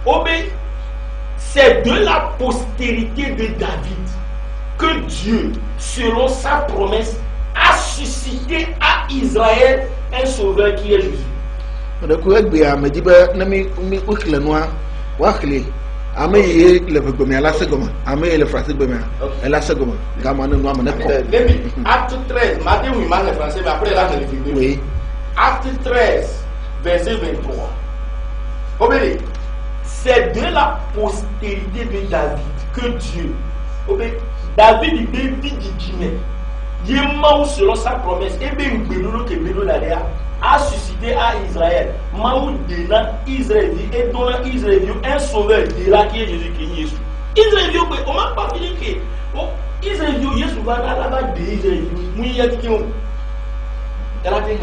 obé c'est de la postérité de David que Dieu selon sa promesse a suscité à Israël un sauveur qui est Jésus. De quoi be a me dibe na mi ukle noa wa kle ame ye le begome ala segoma ame ye le français begome ala segoma gama no noa me ko. Acte 13 Matthieu oui mal le français mais après là je le oui. Acte 13 verset 23. Obéi, c'est de la postérité de David que Dieu, David il dit Dieu selon sa promesse, et bien a suscité à Israël, Maou dena Israël et donna Israël un sauveur de là qui est Jésus-Christ. Israël on m'a pas dit que Israël Jésus va là-bas de Israël, mouilla qui ont. Alors, c'est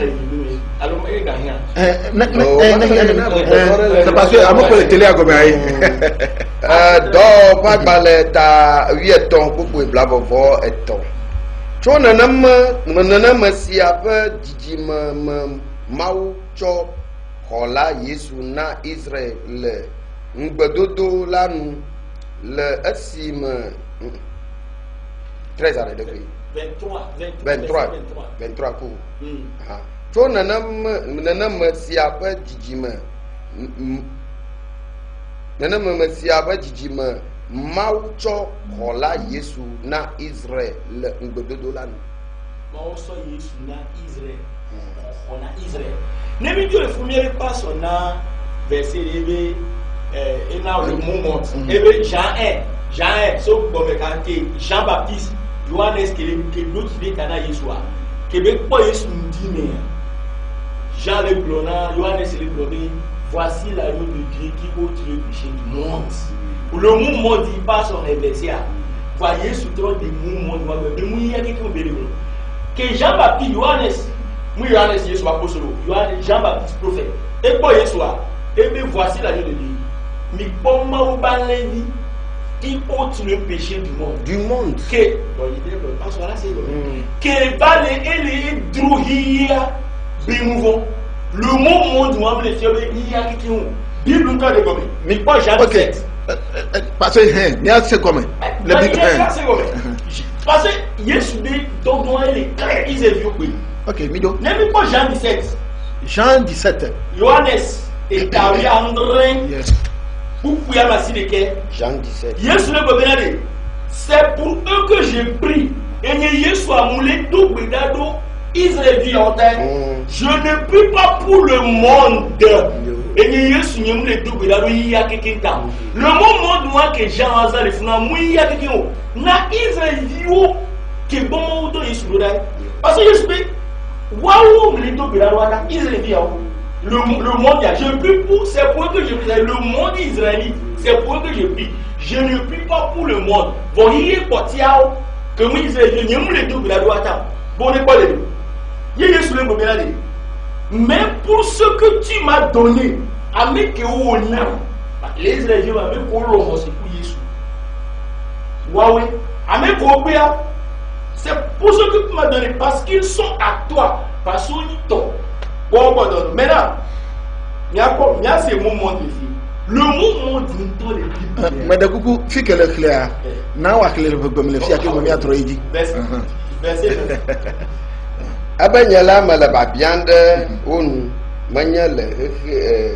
parce que avant que le télé a commencé. Donc, pas mal ta 8 ans pour blabla et ton. Tu n'as pas si après Didi Mau Cho Hola Yesu na Israël le Ngbedodo la nu le Esim 13 années de vie. 23 coups. Tu n'as pas si après Didi Mau Cho Hola Yesu na Israël le Ngbedodo la nu. Mau so Yesu na Israël. On a Israël. N'aimez Dieu le premier passe on a verset et là le moment et Jean 1 sauf comme quand Jean-Baptiste Johannes qui l'autre qui cana Yeshua Québec pas Yesu dit mais Jean le blona Johannes le blona voici l'agneau de Dieu qui ôte le péché du monde. Le monde dit pas son verset voyez sous trop de monde mais il y a quelque chose que Jean-Baptiste Johannes moi Johannes Yesu apostole Jean-Baptiste prophète et quoi Yesu et bien voici l'agneau de Dieu mais comment on va lever qui ôte le péché du monde que parce que là c'est que va les druhia bimouvo le monde moi le faire il y a qui ont bible quand de comme mais pas Jean 7 parce que bien c'est comme le bible c'est comme parce que Yesu dit donc moi il est clair ils est vieux. Ok, Mido. N'aimez pas Jean 17. Jean 17. Johannes et André. Yes. Vous pouvez m'assurer Jean 17. Yesu le gobenade. C'est pour eux que j'ai pris. Et Yesu a moulé tout bedado Israël dit en terre. Je ne prie pas pour le monde. Et Yesu n'y moulé tout bedado il y a quelqu'un temps. Le moment moi que Jean Hazard le fina mouille il y a quelqu'un. Na Israël dit que bon auto Yesu le parce que Yesu waouh moulé tout bedado Israël dit le monde je prie pour c'est pour que je prie le monde israélite c'est pour que je prie. Je ne prie pas pour le monde. Vous voyez, que moi, Israël, je ne le double la droite. Bon, n'est pas les deux. Il y a sur le moment. Mais pour ce que tu m'as donné, avec les Israéliens, avec Kolo, c'est pour Jésus. Waouh, avec Kobia, c'est pour ce que tu m'as donné, parce qu'ils sont à toi, parce qu'ils t'ont. Bon, maintenant, il y a ces moments ici. Le mouvement d'une toile est mais de coucou, fi que le clair. N'a pas clair le comme le fi à qui me a trop dit. Verset. Abanyala malaba biande onu manyale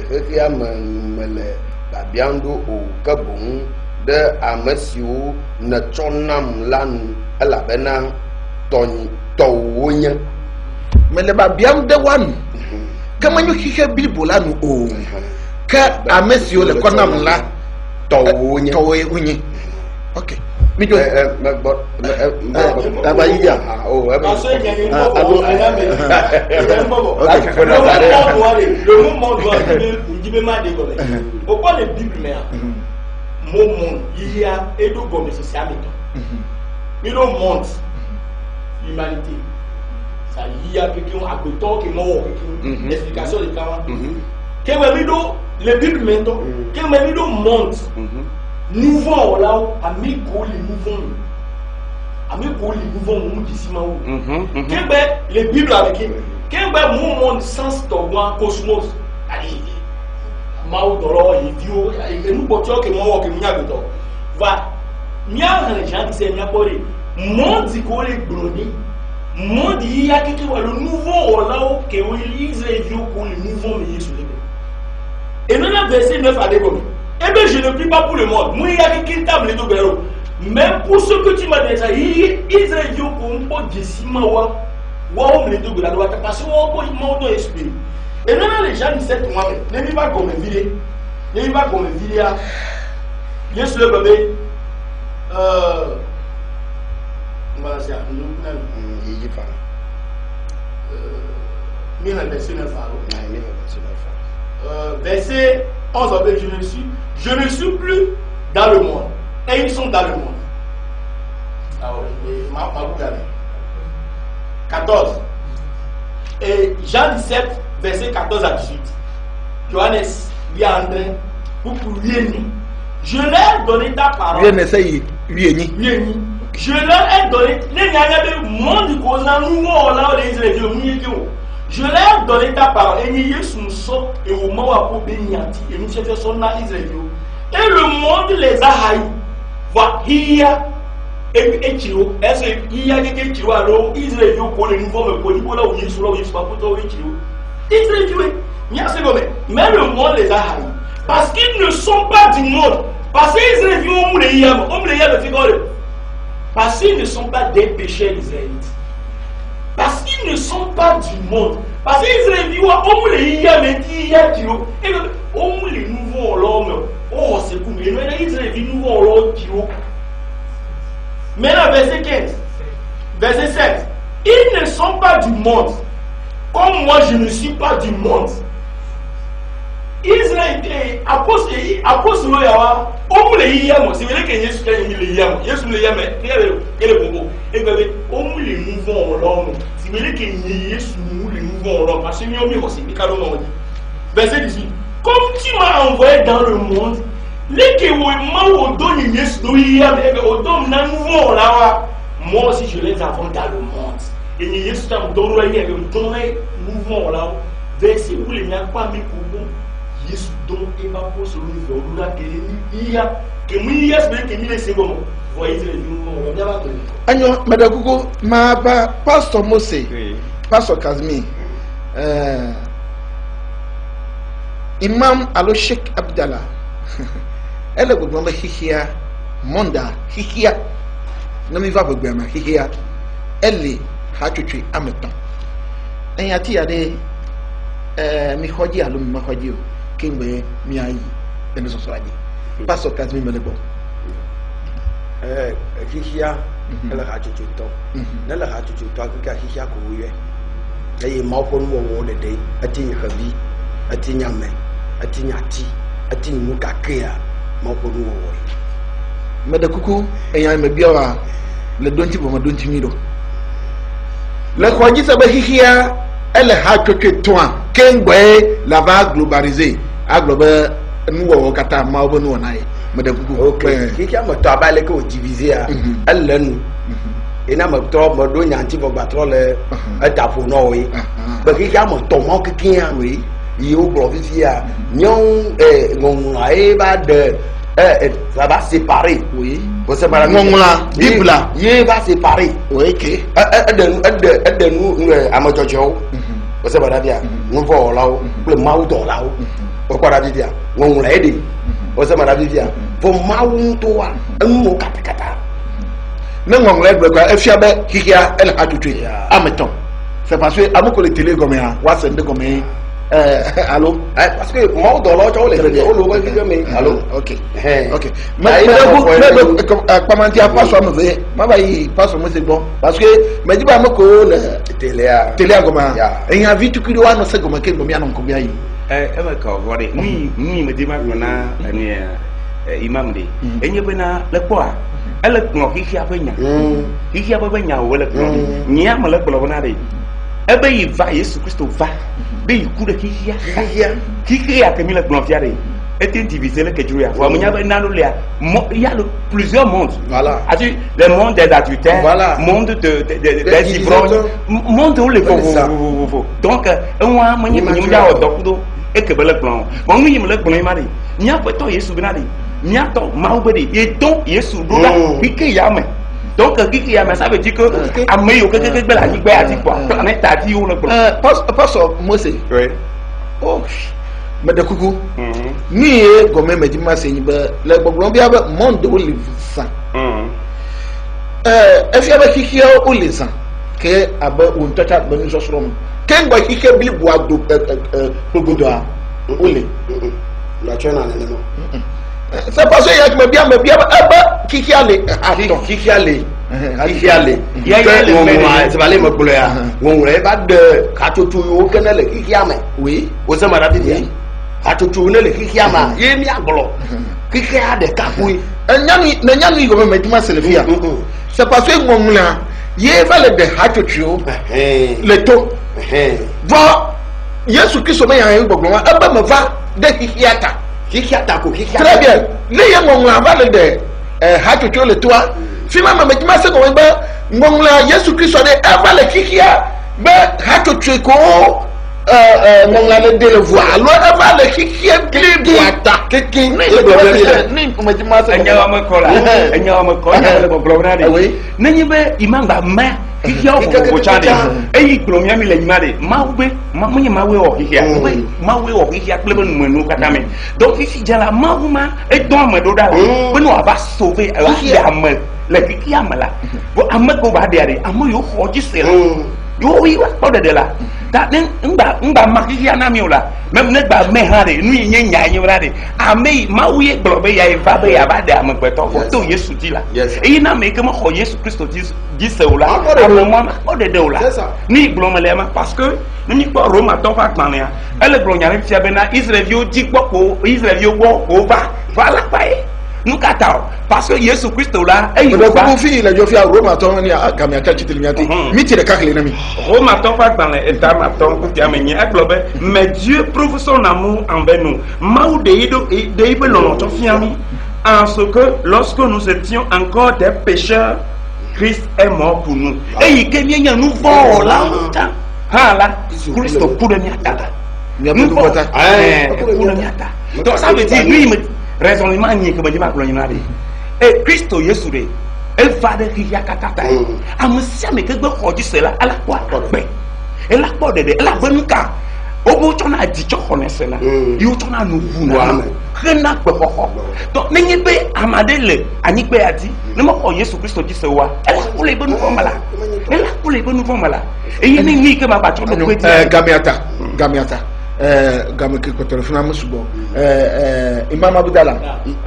hekia mele babiando o kabun de amasiu na chonam lan alabena ton towonya. Mais le babiam de one. Comment you hear Bible là nous oh. Que à monsieur le connam là towonya. Ok. Mi jo abayiya Le mouvement doit pourquoi les Bibles mais mon il y a et donc comme c'est ça mais le monde l'humanité ça il y a quelqu'un à côté qui mort l'explication de Kawa que les Bibles maintenant que le monde nouveau là amigo les nouveaux les Bibles avec quel monde sens ton cosmos allez Mao doro idio et nous potio que moi que mia beto va mia les gens qui c'est mia poré monde ko les broni monde il y a quelque chose le nouveau là que Israël vient pour le nouveau mais Jésus et dans le verset 9 à dégomme eh bien je ne prie pas pour le monde moi il y a quelqu'un table de garo même pour ce que tu m'as déjà Israël vient pour un peu de ciment wa me de garo parce que on peut m'auto expliquer. Et maintenant les gens disent cette moi ne vivent pas comme vidé. Ne vivent pas comme vidé. Yesu le bébé voilà c'est il pas verset 11 je ne suis plus dans le monde et ils sont dans le monde. Ah oui, ma 14 et Jean 17 verset 14 à 18. Johannes dit à André, vous pourriez nous. Je leur ai donné ta parole. Je leur ai donné. Je leur ai donné ta parole. Et le monde les a haïs. Voilà. Et Chiro, est-ce qu'il y a quelqu'un qui va alors Israël pour le nouveau me pour là où il sera pas pour toi Chiro. Israël, mais le monde les a haïs parce qu'ils ne sont pas du monde. Parce qu'Israël on les yam parce qu'ils ne sont pas des pécheurs israélites. Parce qu'ils ne sont pas du monde. Parce qu'Israël on les yam et il y a Chiro et on les nouveaux l'homme. Oh c'est pour mais Israël nouveau l'homme Chiro. Maintenant, verset 15, verset 7. Ils ne sont pas du monde, comme moi je ne suis pas du monde. Israël, apôtre Loyawa, on les yam, c'est vrai que Jésus a mis les yam, Jésus les yam, et le bongo. Et bien, on les mouvons en l'homme, c'est vrai que Jésus nous les mouvons en l'homme, parce que nous avons aussi des cadeaux. Verset 18. Comme tu m'as envoyé dans le monde, moi aussi je les avance dans le monde. Et nous sommes dans le mouvement là. Verset où les n'a pas mis pour bon. Jésus donc et va pour ce niveau là que il y a que nous y a que nous les secondes. Voyez le mouvement. Agno Madagugo ma pasteur Mosé. Pasteur Kazmi. Imam Alo Sheikh Abdallah. ele gbogbo me hihia monda hihia na mi va gbogbo ma hihia ele ha twetwe ameton en ati ade mi hoji alu mi hoji o kingbe mi ayi ene so so aji pastor Kazmi Melebo hihia ele ha twetwe to na le ha twetwe to ka hihia ko ye e ma ko no wo le dei ati habi ati nyame ati nyati ati mu kakea ma ko no wo mede kuku eyan me biawa le donti bo ma donti mi do le khoji se be hihia ele ha twetwe to a kengbe la va globaliser a global nu wo kata ma obo nu na ye mede kuku okay hihia mo to abale ko diviser a ele nu ina mo to mo do nyanti bo batro le atafo no we be hihia mo to mo kikia we yo profisia nyon ngon ai ba de ça va séparer. Oui. Vous savez, Bible. Il va séparer. Oui, ok. Nous, à ma jojo. Vous savez, bien. Nous voyons là, le maou dans là. Pourquoi la vie, on l'a aidé. Vous savez, la vie, pour maou toi, un mot katakata. Non, on l'a aidé. Elle fait bien, qui a, elle a tout tué. Ah, mettons. C'est parce que, à mon collègue télé, comme ça, ou à ce comme allô? Parce que moi, dans l'autre, allô? Ok. Ok. Mais comment dire, pas sur me veiller. Ma vaille, pas sur moi, c'est bon. Parce que, mais dis pas, moi, que télé, comment? Et il y a vite que tu dois nous dire comment qu'il y a un combien. Oui, me dit maintenant, imam dit. Et il y a le quoi? Elle est non, il y a pas ou elle est non. N'y a pas le problème. Eh ben, il va, Jésus-Christ va. Mais il court qui a mis le plan fiaré. Et divisé le que tu as. Il y a plusieurs mondes. Voilà. Le monde des adultères, voilà. Monde des ivrognes, monde où les faux. Donc, moi, et que le plan. Bon, nous, il me le plan, il n'y a pas de Jésus Benadi. Il n'y a pas de Maubedi. Et donc, Jésus Doula, qui a mis. Donc, qui a mis ça veut dire que à meilleur que la Ligue à dire quoi. Planète a dit où le plan. Pastor Mose. Oui. Oh, mais de coucou. Ni comme me dit ma seigne le boblon bia monde où les sang. E fi aba kiki o le sang que aba un tata banu so soro. Ken gba kiki bi bo ado pogodo a o le. La chena ne no. C'est parce que y a me bien aba kiki ale. Kiki ale. Kiki ale. Il y a c'est pas les me couleur. On va de katotu o kenele kiki ame. Oui. O se mara bi. Katotu ne le kiki ama. Ye mi agolo. Kiki ade kapui. Nyani go me dima selfia. C'est parce que mon là, il va le de hatotu le to. Va Yesu Christ me yan gbogbo wa aba me va de hihiata. Hihiata ko hihiata. Très bien. Le ye mon là va le de hatotu le toa. Fima me dima se go ba mon là Yesu Christ de va le hihia be hatotu ko mon là le de le voir. Alors va le hihia glib wata. Kiki ni me dima se Anya me kola. Anya me kola le problème là. Oui. Nanyi be imanga ma hihia ko chade. Eyi kromia mi le nyimade. Maube, mamunye mawe o hihia. Mawe o hihia klebe nu menu katame. Donc ici jala mauma e don me do dala. Be no aba sauver ya me. Le hihia mala. Bo amako ba de amo yo hoji sela. Yo wi wa de la. Da ngba makihia na mi ola. Même ne ba me hare nu yin nya yin ra de. Ame mawe globe ya va be ya ba de amagbeto. To Yesu di la. E na me ke mo ho Yesu Christ di se ola. O de ola. Ni glomelema parce que ni ko Roma to fa kan ya. Ele glonyare ti abena Israel yo di popo, Israel yo wo over. Voilà pa e. Nunca tal. Parce que Yesu Christ là, et il va pas finir la Jofia Roma ton ni a kamia ka chitilmiati. Miti de kakle na mi. Roma ton fa dans les états maton pour ti amenye aglobe, mais Dieu prouve son amour envers nous. Maou de ibe loloto fiami en ce que lorsque nous étions encore des pécheurs, Christ est mort pour nous. Et il kemia nous vola. Ha là, Christ pour le miata. Nous pour ta. Pour le miata. Donc ça veut dire lui raisonnement ni que me dit ma gloriole. Et Christ Yesu elle va de hihia katata. Amusia me que gbe hoji sela ala kwa be. Elle a pas de elle a benuka. obo tona adicho konesena yo tona no hu na hena pe koko to nenye be amade le anyi pe ati ne mo Yesu Kristo ji se wa e la ko le benu fomala e ye ni ke ma ba cho do kweti gamiata game ke ko telefona musugo imam Abdallah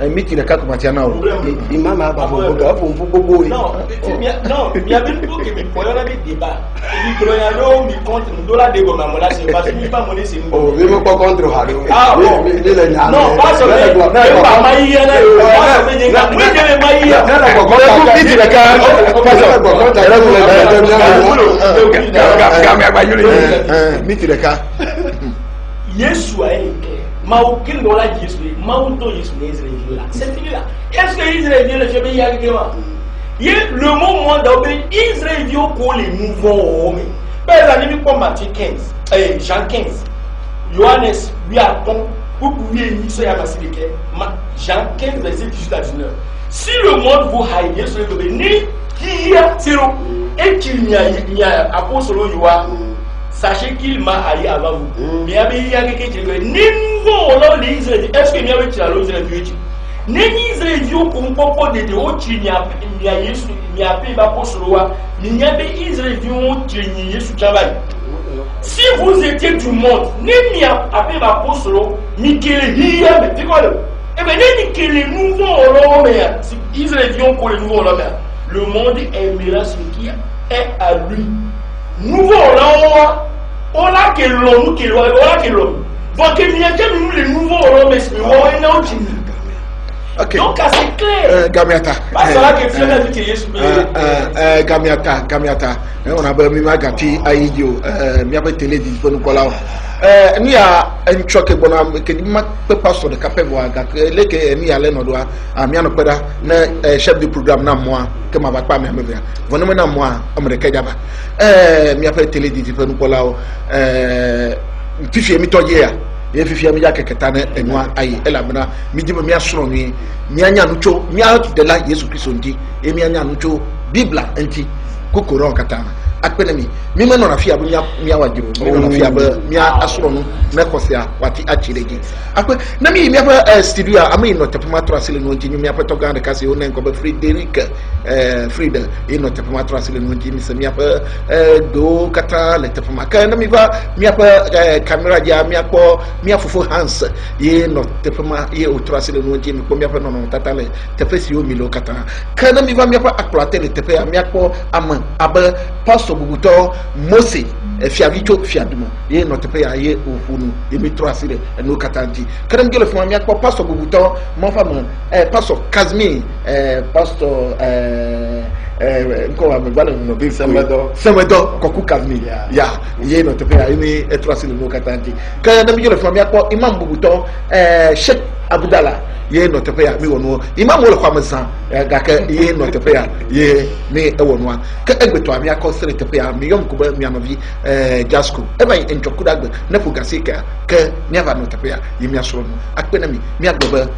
miti le kako matiana o imam abafo gbogbo non il y a bien beaucoup qui me pouvait la débat il croyait non mi contre dollar de goma mola c'est parce que pas monnaie c'est oh oui me pas contre halo non pas sur les pas maïa là pas sur les gars oui je maïa miti le ka miti le ka Yesu a été Maoukin dans la Jésus, Maouto Jésus Israël là. C'est fini là. Est-ce que Israël vient le faire bien le moment d'obéir Israël vient pour les mouvements hommes. Ben la nuit comme Matthieu 15, Jean 15. Johannes lui attend pour pouvoir y se yamasilique. Jean 15 verset 18 à 19. Si le monde vous haït sur le ni qui y a zéro et qu'il n'y a apôtre Yoa. Sachez qu'il m'a haï avant vous. Mais il y a quelqu'un qui dit Nimbo, est-ce que il y a un challenge de Dieu? N'importe Dieu comme propos de Dieu, il y a Yesu, il y a peu d'apôtres, il y a des Israéliens qui ont Yesu travail. Si vous étiez du monde, il y a peu d'apôtres, Michel, il y a mais c'est quoi le? Eh bien, Michel, les nouveaux hommes, si Israéliens pour les nouveaux hommes, le monde aimera ce qui est à lui. Nouveau là, on a que l'homme, on a que l'homme. Donc, il y a que les nouveaux hommes, mais c'est ok. Donc, c'est clair. Gamiata. Gamiata. On a besoin gati aidio. Mi a télé disponible pour là. Ni a un choc bon que ma peut pas sur le capé voir les que ni aller no doa a mi anopeda na chef du programme na moi que ma va pas me venir venez maintenant moi américain jaba mi a télé disponible pour là fifi mi toje ya ye fifi mi ya keketa na enwa ayi elabena mi di mi asoro ni mi anya no cho mi a de la Yesu Kristo ndi e mi anya no cho bibla enti kokoro katana akpenemi mi me no na fia mi awajiro mi no na fia ba mi asoro no na kosia wati achireji akpe na mi apa studio ami no tepuma trasile no nti mi apa to gande kasi o nenko ba Frederic Frida e no tepuma trasile no nti mi se mi apa do kata le tepuma ka na mi va mi apa camera ja mi apo mi afofo Hans ye no tepuma ye o trasile no nti mi ko mi apa no tata le tepesi o mi lo kata ka na mi va mi apa akplate le tepe mi apo ama aba pastor bubuto Mose fiavicho fiaduma ye no tepe ya ye ofunu ye mi trasile no katanti kadam gele fuma mi akpo pastor bubuto mo fama pastor Kazmi pastor nko wa mbala no bi semedo koku Kazmi ya ye no tepe ya mi trasile no katanti kadam gele fuma mi akpo imam bubuto Sheikh Abdallah ye no tepe ya mi wono imam wo le kwa msan ga ka ye no tepe ya ye mi e wono ka egbeto ami akosere tepe ya mi yom ko ba mi anovi Jasco e ba enchoku dagbe na fugasika ka never no tepe ya ye mi asoro no akpe na mi agboba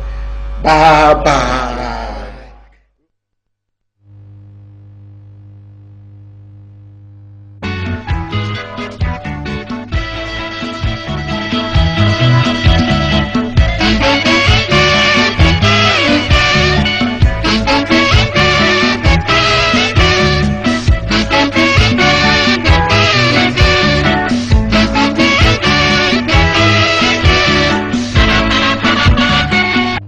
baba